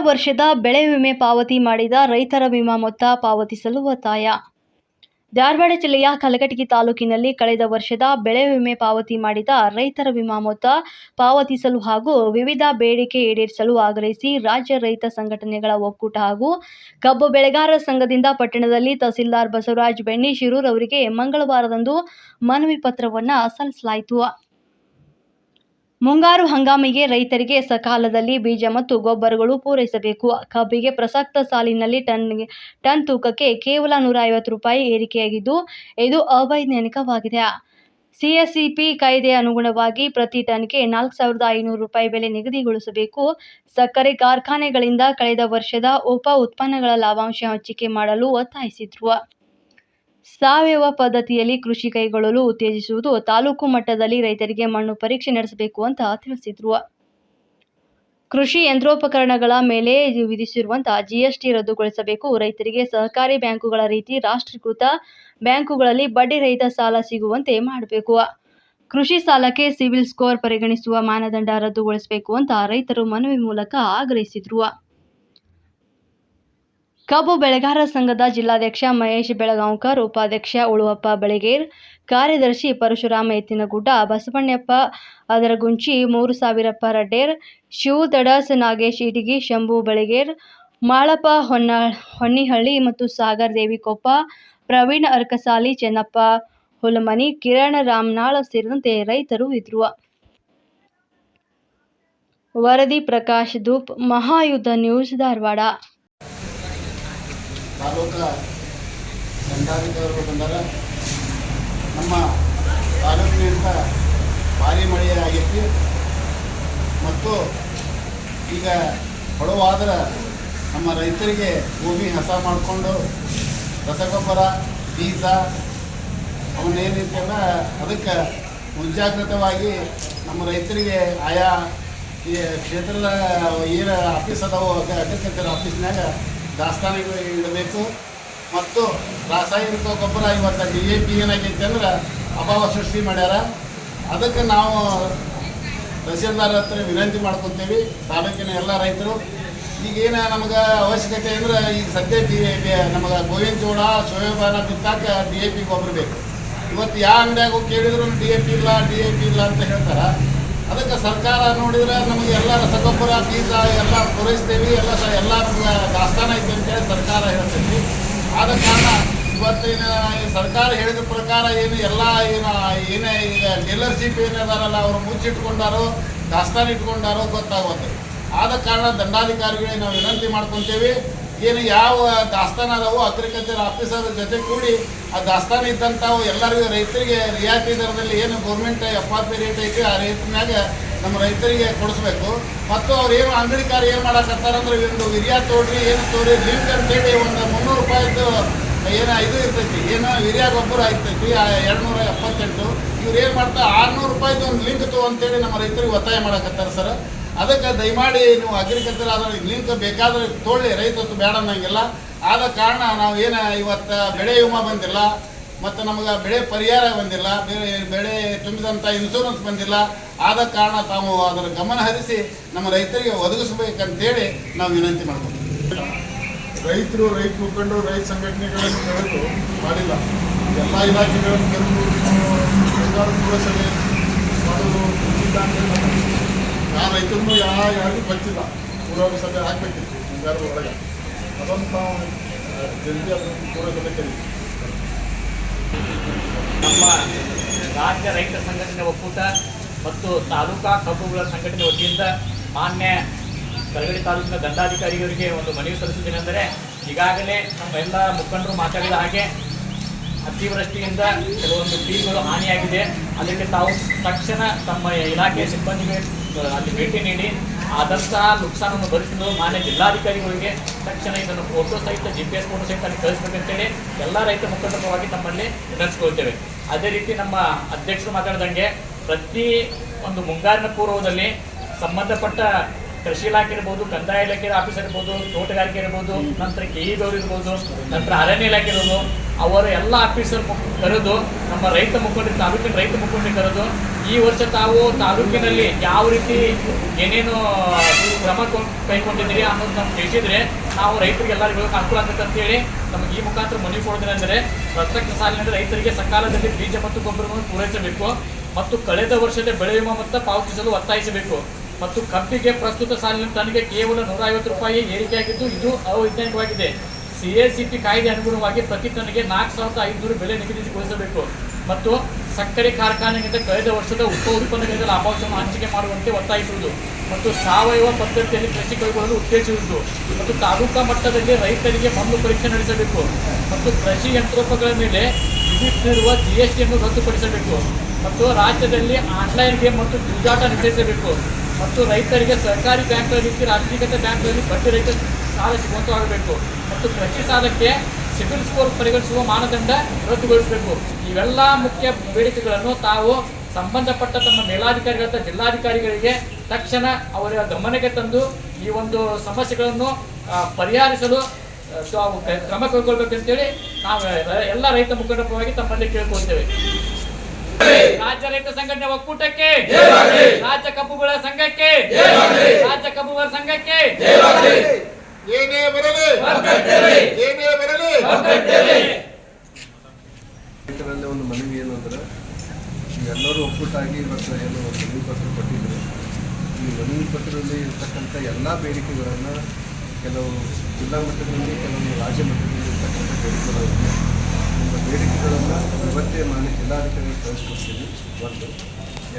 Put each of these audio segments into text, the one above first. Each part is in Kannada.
ವರ್ಷದ ಬೆಳೆ ವಿಮೆ ಪಾವತಿ ಮಾಡಿದ ರೈತರ ವಿಮಾ ಮೊತ್ತ ಪಾವತಿಸಲು ಒತ್ತಾಯ. ಧಾರವಾಡ ಜಿಲ್ಲೆಯ ಕಲಘಟಗಿ ತಾಲೂಕಿನಲ್ಲಿ ಕಳೆದ ವರ್ಷದ ಬೆಳೆ ವಿಮೆ ಪಾವತಿ ಮಾಡಿದ ರೈತರ ವಿಮಾ ಮೊತ್ತ ಪಾವತಿಸಲು ಹಾಗೂ ವಿವಿಧ ಬೇಡಿಕೆ ಈಡೇರಿಸಲು ಆಗ್ರಹಿಸಿ ರಾಜ್ಯ ರೈತ ಸಂಘಟನೆಗಳ ಒಕ್ಕೂಟ ಹಾಗೂ ಕಬ್ಬು ಬೆಳೆಗಾರರ ಸಂಘದಿಂದ ಪಟ್ಟಣದಲ್ಲಿ ತಹಸೀಲ್ದಾರ್ ಬಸವರಾಜ ಬೆಣ್ಣಿ ಶಿರೂರ್ ಅವರಿಗೆ ಮಂಗಳವಾರದಂದು ಮನವಿ ಪತ್ರವನ್ನು ಸಲ್ಲಿಸಲಾಯಿತು. ಮುಂಗಾರು ಹಂಗಾಮಿಗೆ ರೈತರಿಗೆ ಸಕಾಲದಲ್ಲಿ ಬೀಜ ಮತ್ತು ಗೊಬ್ಬರಗಳು ಪೂರೈಸಬೇಕು. ಕಬ್ಬಿಗೆ ಪ್ರಸಕ್ತ ಸಾಲಿನಲ್ಲಿ ಟನ್ ತೂಕಕ್ಕೆ ಕೇವಲ ₹150 ಏರಿಕೆಯಾಗಿದ್ದು, ಇದು ಅವೈಜ್ಞಾನಿಕವಾಗಿದೆ. ಸಿಎಸ್ಸಿಪಿ ಕಾಯ್ದೆ ಅನುಗುಣವಾಗಿ ಪ್ರತಿ ಟನ್ಗೆ ₹4,500 ಬೆಲೆ ನಿಗದಿಗೊಳಿಸಬೇಕು. ಸಕ್ಕರೆ ಕಾರ್ಖಾನೆಗಳಿಂದ ಕಳೆದ ವರ್ಷದ ಉಪ ಉತ್ಪನ್ನಗಳ ಲಾಭಾಂಶ ಹಂಚಿಕೆ ಮಾಡಲು ಒತ್ತಾಯಿಸಿದರು. ಸಾವಯವ ಪದ್ಧತಿಯಲ್ಲಿ ಕೃಷಿ ಕೈಗೊಳ್ಳಲು ಉತ್ತೇಜಿಸುವುದು, ತಾಲೂಕು ಮಟ್ಟದಲ್ಲಿ ರೈತರಿಗೆ ಮಣ್ಣು ಪರೀಕ್ಷೆ ನಡೆಸಬೇಕು ಅಂತ ತಿಳಿಸಿದರು. ಕೃಷಿ ಯಂತ್ರೋಪಕರಣಗಳ ಮೇಲೆ ವಿಧಿಸಿರುವಂತಹ GST ರದ್ದುಗೊಳಿಸಬೇಕು. ರೈತರಿಗೆ ಸಹಕಾರಿ ಬ್ಯಾಂಕುಗಳ ರೀತಿ ರಾಷ್ಟ್ರೀಕೃತ ಬ್ಯಾಂಕುಗಳಲ್ಲಿ ಬಡ್ಡಿ ರಹಿತ ಸಾಲ ಸಿಗುವಂತೆ ಮಾಡಬೇಕು. ಕೃಷಿ ಸಾಲಕ್ಕೆ ಸಿಬಿಲ್ ಸ್ಕೋರ್ ಪರಿಗಣಿಸುವ ಮಾನದಂಡ ರದ್ದುಗೊಳಿಸಬೇಕು ಅಂತ ರೈತರು ಮನವಿ ಮೂಲಕ ಆಗ್ರಹಿಸಿದರು. ಕಬ್ಬು ಬೆಳೆಗಾರರ ಸಂಘದ ಜಿಲ್ಲಾಧ್ಯಕ್ಷ ಮಹೇಶ್ ಬೆಳಗಾಂವ್ಕರ್, ಉಪಾಧ್ಯಕ್ಷ ಉಳುವಪ್ಪ ಬಳಿಗೇರ್, ಕಾರ್ಯದರ್ಶಿ ಪರಶುರಾಮ ಎತ್ತಿನಗುಡ್ಡ, ಬಸವಣ್ಣಪ್ಪ ಅದರಗುಂಚಿ, 3000ಪ್ಪ ರಡ್ಡೇರ್, ಶಿವು ತಡಸ್, ನಾಗೇಶ್ ಇಟಗಿ, ಶಂಭು ಬಳಿಗೇರ್, ಮಾಳಪ್ಪ ಹೊನ್ನಿಹಳ್ಳಿ ಮತ್ತು ಸಾಗರ್ ದೇವಿಕೊಪ್ಪ, ಪ್ರವೀಣ್ ಅರಕಸಾಲಿ, ಚೆನ್ನಪ್ಪ ಹುಲಮನಿ, ಕಿರಣ್ ರಾಮನಾಳ್ ಸೇರಿದಂತೆ ರೈತರು ಇದ್ದರು. ವರದಿ ಪ್ರಕಾಶ್ ಧೂಪ್, ಮಹಾಯುದ್ಧ ನ್ಯೂಸ್, ಧಾರವಾಡ. ತಾಲೂಕಾ ದಂಡಾಧಿಕಾರಿಗಳು ಬಂದಾಗ ನಮ್ಮ ತಾಲೂಕಿನಿಂದ ಭಾರಿ ಮಳೆ ಆಗೈತಿ ಮತ್ತು ಈಗ ಹೊಳವಾದ್ರೆ ನಮ್ಮ ರೈತರಿಗೆ ಭೂಮಿ ಹಸ ಮಾಡಿಕೊಂಡು ರಸಗೊಬ್ಬರ ಬೀಜ ಅವನ್ನೇನಿರ್ತಲ್ಲ ಅದಕ್ಕೆ ಮುಂಜಾಗ್ರತವಾಗಿ ನಮ್ಮ ರೈತರಿಗೆ ಆಯಾ ಈ ಕ್ಷೇತ್ರದ ಏನು ಆಫೀಸ್ ಅದಾವು ಅಗ್ರಿಕಲ್ಚರ್ ಆಫೀಸ್ನಾಗ ದಾಸ್ತಾನಿಗೆ ಇಡಬೇಕು ಮತ್ತು ರಾಸಾಯನಿಕ ಗೊಬ್ಬರ ಇವತ್ತು DAP ಏನಾಗೈತೆ ಅಂದ್ರೆ ಅಭಾವ ಸೃಷ್ಟಿ ಮಾಡ್ಯಾರ. ಅದಕ್ಕೆ ನಾವು ತಹಸೀಲ್ದಾರ್ ಹತ್ರ ವಿನಂತಿ ಮಾಡ್ಕೊತೀವಿ. ತಾಲೂಕಿನ ಎಲ್ಲ ರೈತರು ಈಗೇನು ನಮಗೆ ಅವಶ್ಯಕತೆ ಅಂದ್ರೆ ಈಗ ಸದ್ಯ ನಮಗೆ ಗೋವಿನ ಜೋಳ ಸೋಯಾಬಾನ ಬಿತ್ತಾಕ DAP ಗೊಬ್ಬರ ಬೇಕು. ಇವತ್ತು ಯಾವ ಅಂಗಡಿಯಾಗೂ ಕೇಳಿದ್ರು DAP ಇಲ್ಲ ಅಂತ ಹೇಳ್ತಾರೆ. ಅದಕ್ಕೆ ಸರ್ಕಾರ ನೋಡಿದ್ರೆ ನಮಗೆ ಎಲ್ಲ ರಸಗೊಬ್ಬರ ಬೀಜ ಎಲ್ಲ ಪೂರೈಸ್ತೇವೆ, ಎಲ್ಲ ನಮ್ಗೆ ದಾಸ್ತಾನ ಐತೆ ಅಂತೇಳಿ ಸರ್ಕಾರ ಹೇಳ್ತೈತಿ. ಆದ ಕಾರಣ ಇವತ್ತಿನ ಸರ್ಕಾರ ಹೇಳಿದ ಪ್ರಕಾರ ಏನೇ ಈಗ ಡೀಲರ್ಶಿಪ್ ಏನದಾರಲ್ಲ ಅವರು ಮುಚ್ಚಿಟ್ಕೊಂಡಾರೋ ದಾಸ್ತಾನ ಇಟ್ಕೊಂಡಾರೋ ಗೊತ್ತಾಗುತ್ತೆ. ಆದ ಕಾರಣ ದಂಡಾಧಿಕಾರಿಗಳಿಗೆ ನಾವು ವಿನಂತಿ ಮಾಡ್ಕೊತೀವಿ, ಏನು ಯಾವ ದಾಸ್ತಾನ ಅದಾವೋ ಅಗ್ರಿಕಲ್ಚರ್ ಆಫೀಸರ್ ಜೊತೆ ಕೂಡಿ ಆ ದಾಸ್ತಾನ ಇದ್ದಂಥವು ಎಲ್ಲರಿಗೂ ರೈತರಿಗೆ ರಿಯಾಯಿತಿ ದರದಲ್ಲಿ ಏನು ಗೌರ್ಮೆಂಟ್ FRP ರೇಟ್ ಐತಿ ಆ ರೇಟ್ನಾಗ ನಮ್ಮ ರೈತರಿಗೆ ಕೊಡಿಸ್ಬೇಕು. ಮತ್ತು ಅವ್ರು ಏನು ಅಂಗಡಿಕಾರ ಏನು ಮಾಡಕತ್ತಾರಂದ್ರೆ ಒಂದು ವಿರಿಯಾ ತೋಡ್ರಿ ಲಿಂಕ್ ಅಂತೇಳಿ ಒಂದು ₹300 ಇದು ಇರ್ತೈತಿ, ವಿರಿಯಾ ಗೊಬ್ಬರ ಇರ್ತೈತಿ 278. ಇವ್ರು ಏನು ಮಾಡ್ತಾರೆ ₹600 ಒಂದು ಲಿಂಕ್ ಅಂತೇಳಿ ನಮ್ಮ ರೈತರಿಗೆ ಒತ್ತಾಯ ಮಾಡಕತ್ತಾರೆ ಸರ್. ಅದಕ್ಕೆ ದಯಮಾಡಿ ನೀವು ಅಗ್ರಿಕಲ್ಚರ್ ಆದ್ರೆ ಲಿಂಕ್ ಬೇಕಾದ್ರೆ ತೊಗೊಳ್ಳಿ, ರೈತರು ಬೇಡ ಅನ್ನಂಗಿಲ್ಲ. ಆದ ಕಾರಣ ನಾವು ಇವತ್ತು ಬೆಳೆ ವಿಮಾ ಬಂದಿಲ್ಲ ಮತ್ತು ನಮಗೆ ಬೆಳೆ ಪರಿಹಾರ ಬಂದಿಲ್ಲ, ಬೆಳೆ ತುಂಬಿದಂಥ ಇನ್ಶೂರೆನ್ಸ್ ಬಂದಿಲ್ಲ. ಆದ ಕಾರಣ ತಾವು ಅದರ ಗಮನ ಹರಿಸಿ ನಮ್ಮ ರೈತರಿಗೆ ಒದಗಿಸ್ಬೇಕಂತೇಳಿ ನಾವು ವಿನಂತಿ ಮಾಡ್ತೀವಿ. ರೈತ ಮುಖಂಡರು ರೈತ ಸಂಘಟನೆಗಳನ್ನು ಕರೆದು ಮಾಡಿಲ್ಲ. ಎಲ್ಲ ಇಲಾಖೆಗಳನ್ನು ಕರೆದು ಪುರಸಭೆ ಮಾಡೋದು ಯಾವ ರೈತರನ್ನು ಯಾರಿಗೂ ಗೊತ್ತಿಲ್ಲ. ಪುರಸಭೆ ಹಾಕಬೇಕಿತ್ತು ಮುಂಗಾರು ಒಳಗೆ, ಅದನ್ನು ನಾವು ಜಲ್ದಿ ಅದನ್ನು ಪುರಸಭೆ ಕರೀತೀವಿ. ನಮ್ಮ ರಾಜ್ಯ ರೈತ ಸಂಘಟನೆ ಒಕ್ಕೂಟ ಮತ್ತು ತಾಲೂಕಾ ಕಬ್ಬುಗಳ ಸಂಘಟನೆ ವತಿಯಿಂದ ಮಾನ್ಯ ಕಲಘಟಗಿ ತಾಲೂಕಿನ ದಂಡಾಧಿಕಾರಿಗಳಿಗೆ ಒಂದು ಮನವಿ ಸಲ್ಲಿಸುತ್ತೇನೆಂದರೆ, ಈಗಾಗಲೇ ನಮ್ಮ ಎಲ್ಲ ಮುಖಂಡರು ಮಾತಾಡಿದ ಹಾಗೆ ಅತಿವೃಷ್ಟಿಯಿಂದ ಕೆಲವೊಂದು ಬೀಜಗಳು ಹಾನಿಯಾಗಿದೆ. ಅದಕ್ಕೆ ತಾವು ತಕ್ಷಣ ತಮ್ಮ ಇಲಾಖೆಯ ಸಿಬ್ಬಂದಿಗೆ ಅಲ್ಲಿ ಭೇಟಿ ನೀಡಿ ಆದಂತಹ ನುಕ್ಸಾನನ್ನು ಭರಿಸಲು ಮಾನ್ಯ ಜಿಲ್ಲಾಧಿಕಾರಿಗಳಿಗೆ ತಕ್ಷಣ ಇದನ್ನು ಫೋಟೋ ಸಹಿತ GPS ಫೋಟೋ ಸಹಿತ ಅಲ್ಲಿ ಕಳಿಸ್ಬೇಕಂತೇಳಿ ಎಲ್ಲ ರೈತ ಮುಖಂಡರವಾಗಿ ನಮ್ಮಲ್ಲಿ ವಿನಂತಿಸಿಕೊಳ್ತೇವೆ. ಅದೇ ರೀತಿ ನಮ್ಮ ಅಧ್ಯಕ್ಷರು ಮಾತಾಡಿದಂಗೆ ಪ್ರತಿ ಒಂದು ಮುಂಗಾರಿನ ಪೂರ್ವದಲ್ಲಿ ಸಂಬಂಧಪಟ್ಟ ಕೃಷಿ ಇಲಾಖೆ ಇರ್ಬೋದು, ಕಂದಾಯ ಇಲಾಖೆ ಆಫೀಸರ್ ಇರ್ಬೋದು, ತೋಟಗಾರಿಕೆ ಇರ್ಬೋದು, ನಂತರ KEದವರು ಇರ್ಬೋದು, ನಂತರ ಅರಣ್ಯ ಇಲಾಖೆ ಇರ್ಬೋದು, ಅವರ ಎಲ್ಲ ಆಫೀಸರ್ ಕರೆದು ನಮ್ಮ ರೈತ ಮುಖಂಡರು ತಾಲೂಕಿನ ರೈತ ಮುಖಂಡರಿಗೆ ಕರೆದು ಈ ವರ್ಷ ತಾವು ತಾಲೂಕಿನಲ್ಲಿ ಯಾವ ರೀತಿ ಏನೇನು ಕ್ರಮ ಕೈಗೊಂಡಿದ್ದೀರಿ ಅನ್ನೋದು ನಮ್ಗೆ ತಿಳಿಸಿದರೆ ನಾವು ರೈತರಿಗೆ ಎಲ್ಲರಿಗೂ ಅನುಕೂಲ ಆಗ್ತದೆ ಅಂತೇಳಿ ನಮಗೆ ಈ ಮುಖಾಂತರ ಮನವಿ ಕೊಡೋದೇನೆಂದರೆ ಪ್ರಸಕ್ತ ಸಾಲಿನಲ್ಲಿ ರೈತರಿಗೆ ಸಕಾಲದಲ್ಲಿ ಬೀಜ ಮತ್ತು ಗೊಬ್ಬರವನ್ನು ಪೂರೈಸಬೇಕು ಮತ್ತು ಕಳೆದ ವರ್ಷದ ಬೆಳೆ ವಿಮಾ ಮೊತ್ತ ಪಾವತಿಸಲು ಒತ್ತಾಯಿಸಬೇಕು ಮತ್ತು ಕಬ್ಬಿಗೆ ಪ್ರಸ್ತುತ ಸಾಲಿನ ಟನ್ಗೆ ಕೇವಲ 150 ರೂಪಾಯಿ ಏರಿಕೆಯಾಗಿದ್ದು ಇದು ಅವೈಜ್ಞಾನಿಕವಾಗಿದೆ. CACP ಕಾಯ್ದೆ ಅನುಗುಣವಾಗಿ ಪ್ರತಿ ಟನ್ಗೆ 4,500 ಬೆಲೆ ನಿಗದಿಗೊಳಿಸಬೇಕು ಮತ್ತು ಸಕ್ಕರೆ ಕಾರ್ಖಾನೆಗಿಂತ ಕಳೆದ ವರ್ಷದ ಉತ್ಪನ್ನಗಳಿಂದ ಲಾಭಾಂಶವನ್ನು ಹಂಚಿಕೆ ಮಾಡುವಂತೆ ಒತ್ತಾಯಿಸುವುದು ಮತ್ತು ಸಾವಯವ ಪದ್ಧತಿಯಲ್ಲಿ ಕೃಷಿ ಕೈಗೊಳ್ಳಲು ಉತ್ತೇಜಿಸುವುದು ಮತ್ತು ತಾಲೂಕಾ ಮಟ್ಟದಲ್ಲಿ ರೈತರಿಗೆ ಮಣ್ಣು ಪರೀಕ್ಷೆ ನಡೆಸಬೇಕು ಮತ್ತು ಕೃಷಿ ಯಂತ್ರೋಪಕರಣಗಳ ಮೇಲೆ ವಿಧಿಸಿರುವ GSTಯನ್ನು ರದ್ದುಪಡಿಸಬೇಕು ಮತ್ತು ರಾಜ್ಯದಲ್ಲಿ ಆನ್ಲೈನ್ ಗೇಮ್ ಮತ್ತು ಜೂಜಾಟ ನಿಷೇಧಿಸಬೇಕು ಮತ್ತು ರೈತರಿಗೆ ಸರ್ಕಾರಿ ಬ್ಯಾಂಕ್ಗಳ ರೀತಿ ರಾಷ್ಟ್ರೀಕೃತ ಬ್ಯಾಂಕ್ಗಳಲ್ಲಿ ಬಡ್ಡಿ ರಹಿತ ಸಾಲ ಸಿಗುವಂತಾಗಬೇಕು ಮತ್ತು ಕೃಷಿ ಸಾಲಕ್ಕೆ ಸಿಬಿಲ್ ಸ್ಕೋರ್ ಪರಿಗಣಿಸುವ ಮಾನದಂಡ ರದ್ದುಗೊಳಿಸಬೇಕು. ಇವೆಲ್ಲ ಮುಖ್ಯ ಬೇಡಿಕೆಗಳನ್ನು ತಾವು ಸಂಬಂಧಪಟ್ಟ ತಮ್ಮ ಮೇಲಾಧಿಕಾರಿಗಳ ಜಿಲ್ಲಾಧಿಕಾರಿಗಳಿಗೆ ತಕ್ಷಣ ಅವರ ಗಮನಕ್ಕೆ ತಂದು ಈ ಒಂದು ಸಮಸ್ಯೆಗಳನ್ನು ಪರಿಹರಿಸಲು ಕ್ರಮ ಕೈಗೊಳ್ಳಬೇಕಂತೇಳಿ ನಾವು ಎಲ್ಲ ರೈತ ಮುಖಂಡರ ಪರವಾಗಿ ತಮ್ಮಲ್ಲಿ ಕೇಳ್ಕೊಳ್ತೇವೆ. ರಾಜ್ಯ ರೈತ ಸಂಘಟನೆ ಒಕ್ಕೂಟಕ್ಕೆ, ರಾಜ್ಯ ಕಬ್ಬುಗಳ ಸಂಘಕ್ಕೆ, ರಾಜ್ಯ ಕಬ್ಬುಗಳ ಸಂಘಕ್ಕೆ ಏನೇ ಬರಲಿ ಏನೇ ಬರಲಿ. ರೈತರಲ್ಲಿ ಒಂದು ಮನವಿ ಏನು ಅಂದ್ರೆ ಎಲ್ಲರೂ ಒಕ್ಕೂಟಾಗಿ ಇವತ್ತು ಏನು ಮನವಿ ಪತ್ರ ಕೊಟ್ಟಿದ್ರು. ಈ ಮನವಿ ಪತ್ರದಲ್ಲಿ ಇರ್ತಕ್ಕಂಥ ಎಲ್ಲ ಬೇಡಿಕೆಗಳನ್ನು ಕೆಲವು ಜಿಲ್ಲಾ ಮಟ್ಟದಲ್ಲಿ ಕೆಲವು ರಾಜ್ಯ ಮಟ್ಟದಲ್ಲಿ ಇರ್ತಕ್ಕಂಥ ಬೇಡಿಕೆಗಳು ನಿಮ್ಮ ಬೇಡಿಕೆಗಳನ್ನು ಇವತ್ತೇ ಮಾನ್ಯ ಜಿಲ್ಲಾಧಿಕಾರಿ ಕಳಿಸ್ಕೊಡ್ತೀನಿ. ಒಂದು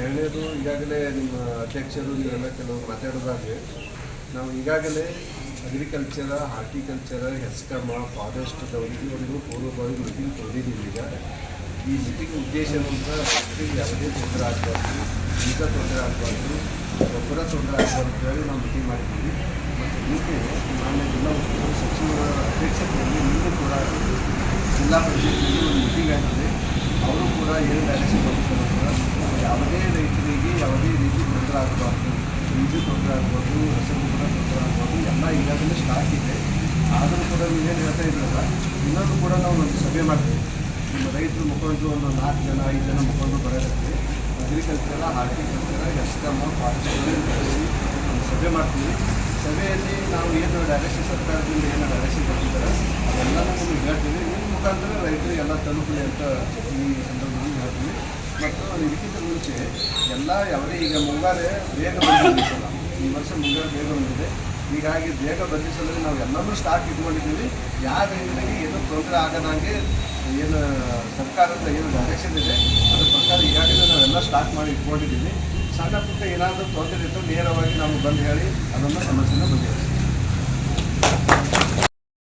ಎರಡನೇದು, ಈಗಾಗಲೇ ನಿಮ್ಮ ಅಧ್ಯಕ್ಷರು ನೀವೆಲ್ಲ ಕೆಲವು ಮಾತಾಡೋದಾದರೆ ನಾವು ಈಗಾಗಲೇ ಅಗ್ರಿಕಲ್ಚರ, ಹಾರ್ಟಿಕಲ್ಚರ, ಹೆಸ್ಕಾಮ, ಫಾರೆಸ್ಟ್ದವರಿಗೂ ಪೂರ್ವಭಾವಿ ಮೀಟಿಂಗ್ ತೊಗೊಂಡಿದ್ದೀವಿ. ಈ ಮೀಟಿಂಗ್ ಉದ್ದೇಶ ಅಂತ ರೈತರಿಗೆ ಯಾವುದೇ ತೊಂದರೆ ಆಗಬಾರ್ದು, ಬೀಜ ತೊಂದರೆ ಆಗಬಾರ್ದು, ಗೊಬ್ಬರ ತೊಂದರೆ ಆಗಬಾರ್ದು ಹೇಳಿ ನಾವು ಮೀಟಿಂಗ್ ಮಾಡಿದ್ದೀವಿ. ಮತ್ತು ನಿನ್ನೆ ಮಾನ್ಯ ಜಿಲ್ಲಾ ಉಸ್ತುವಾರಿ ಸಚಿವರ ಅಧ್ಯಕ್ಷತೆಯಲ್ಲಿ ನಿನ್ನೆ ಕೂಡ ಜಿಲ್ಲಾ ಪಂಚಾಯತ್ನಲ್ಲಿ ಒಂದು ಮೀಟಿಂಗ್ ಆಗಿದೆ. ಅವರು ಕೂಡ ಏನು ಡೈರೆಕ್ಷನ್ ಕೊಟ್ಟಿದ್ದಾರೆ, ಯಾವುದೇ ರೈತರಿಗೆ ಯಾವುದೇ ರೀತಿ ತೊಂದರೆ ಆಗಬಾರ್ದು, ಬೀಜ ತೊಂದರೆ ಆಗ್ಬೋದು, ರಸಗೊಬ್ಬರ ತೊಂದರೆ ಆಗ್ಬೋದು, ಎಲ್ಲ ಈಗಾಗಲೇ ಸ್ಟಾಕ್ ಇದೆ. ಆದರೂ ಕೂಡ ನೀವೇನು ಹೇಳ್ತಾ ಇದ್ರಲ್ಲ, ಇನ್ನೊಂದು ಕೂಡ ನಾವು ಒಂದು ಸಭೆ ಮಾಡ್ತೀವಿ. ನಿಮ್ಮ ರೈತರು ಮುಖಂಡರು ಒಂದು 4 ಜನ 5 ಜನ ಮುಖಂಡರು ಬರೋದಕ್ಕೆ ಅಗ್ರಿಕಲ್ಚರ, ಹಾರ್ಟಿಕಲ್ಚರ, ಹೆಸ್ಕಾಮ, ಫಾರೆಸ್ಟ್ಗಳಲ್ಲಿ ಕಳಿಸಿ ಒಂದು ಸಭೆ ಮಾಡ್ತೀವಿ. ಸಭೆಯಲ್ಲಿ ನಾವು ಏನು ಡೈರೆಕ್ಷನ್ ಸರ್ಕಾರದಿಂದ ಏನು ಡೈರೆಕ್ಷನ್ ಕೊಟ್ಟಿದ್ದಾರೆ ಅದೆಲ್ಲನೂ ನಿಮಗೆ ಹೇಳ್ತೀವಿ. ನಿಮ್ಮ ಮುಖಾಂತರ ರೈತರಿಗೆಲ್ಲ ತಲುಪಲಿ ಅಂತ ಈ ಸಂದರ್ಭದಲ್ಲಿ ಹೇಳ್ತೀವಿ. ಮತ್ತು ಇದಕ್ಕಿಂತ ಮುಂಚೆ ಎಲ್ಲ ಯಾವುದೇ ಈಗ ಮುಂಗಾರು ಬೇಗ ಬಂದಿಲ್ಲ, ಈ ವರ್ಷ ಮುಂಗಾರು ಬೇಗ ಬಂದಿದೆ. ಹೀಗಾಗಿ ಬೇಗ ಬಂದಿಸಲು ನಾವು ಎಲ್ಲನೂ ಸ್ಟಾಕ್ ಇಟ್ಕೊಂಡಿದ್ದೀವಿ. ಯಾವ ರೈತರಿಗೆ ಏನೂ ತೊಂದರೆ ಆಗದಂಗೆ ಏನು ಸರ್ಕಾರದ ಏನು ಡೈರೆಕ್ಷನ್ ಇದೆ ಅದರ ಪ್ರಕಾರ ಈಗಾಗಲೇ ನಾವೆಲ್ಲ ಸ್ಟಾಕ್ ಮಾಡಿ ಇಟ್ಕೊಂಡಿದ್ದೀವಿ. ಸಣ್ಣ ಪುಟ್ಟ ಏನಾದರೂ ತೊಂದರೆ ಇತ್ತು ನೇರವಾಗಿ ನಾವು ಬಂದು ಹೇಳಿ ಅದನ್ನು ಸಮಸ್ಯೆನ ಬಗೆಹರಿಸ್ತೀವಿ.